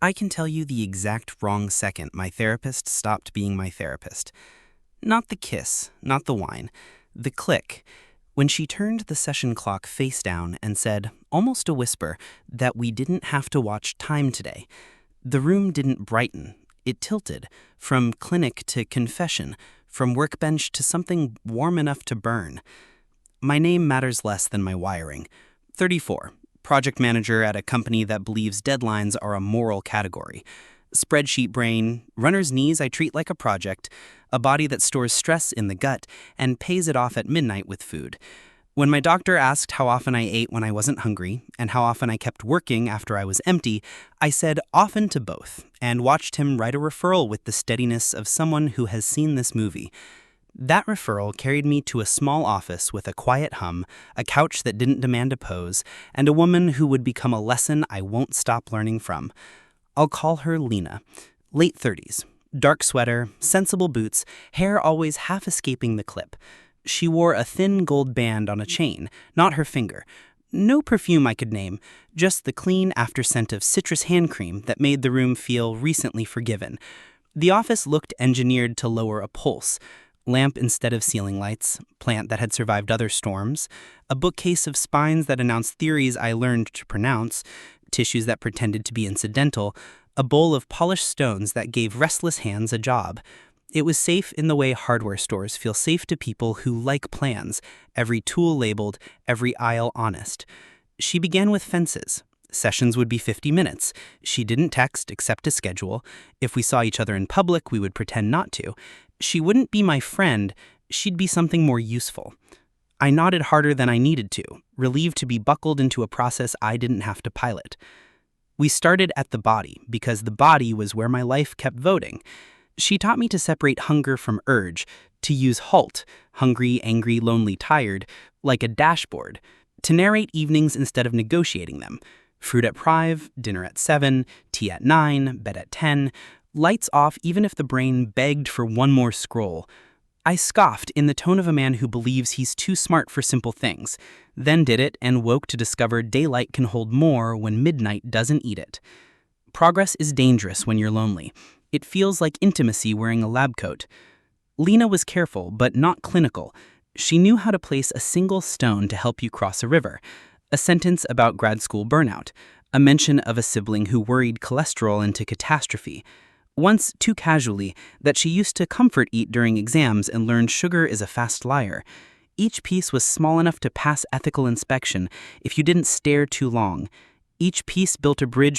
I can tell you the exact wrong second my therapist stopped being my therapist. Not the kiss, not the whine, the click. When she turned the session clock face down and said, almost a whisper, that we didn't have to watch time today. The room didn't brighten. It tilted, from clinic to confession, from workbench to something warm enough to burn. My name matters less than my wiring. 34. Project manager at a company that believes deadlines are a moral category. Spreadsheet brain, runner's knees I treat like a project, a body that stores stress in the gut and pays it off at midnight with food. When my doctor asked how often I ate when I wasn't hungry and how often I kept working after I was empty, I said often to both and watched him write a referral with the steadiness of someone who has seen this movie. That referral carried me to a small office with a quiet hum, a couch that didn't demand a pose, and a woman who would become a lesson I won't stop learning from. I'll call her Lena. Late 30s. Dark sweater, sensible boots, hair always half escaping the clip. She wore a thin gold band on a chain, not her finger. No perfume I could name, just the clean after scent of citrus hand cream that made the room feel recently forgiven. The office looked engineered to lower a pulse. Lamp instead of ceiling lights, plant that had survived other storms, a bookcase of spines that announced theories I learned to pronounce, tissues that pretended to be incidental, a bowl of polished stones that gave restless hands a job. It was safe in the way hardware stores feel safe to people who like plans, every tool labeled, every aisle honest. She began with fences. Sessions would be 50 minutes. She didn't text except to schedule. If we saw each other in public, we would pretend not to. She wouldn't be my friend, she'd be something more useful. I nodded harder than I needed to, relieved to be buckled into a process I didn't have to pilot. We started at the body, because the body was where my life kept voting. She taught me to separate hunger from urge, to use HALT, hungry, angry, lonely, tired, like a dashboard, to narrate evenings instead of negotiating them. Fruit at 5, dinner at 7, tea at 9, bed at 10, lights off even if the brain begged for one more scroll. I scoffed in the tone of a man who believes he's too smart for simple things, then did it and woke to discover daylight can hold more when midnight doesn't eat it. Progress is dangerous when you're lonely. It feels like intimacy wearing a lab coat. Lena was careful, but not clinical. She knew how to place a single stone to help you cross a river, a sentence about grad school burnout, a mention of a sibling who worried cholesterol into catastrophe. Once, too casually, that she used to comfort eat during exams and learned sugar is a fast liar. Each piece was small enough to pass ethical inspection if you didn't stare too long. Each piece built a bridge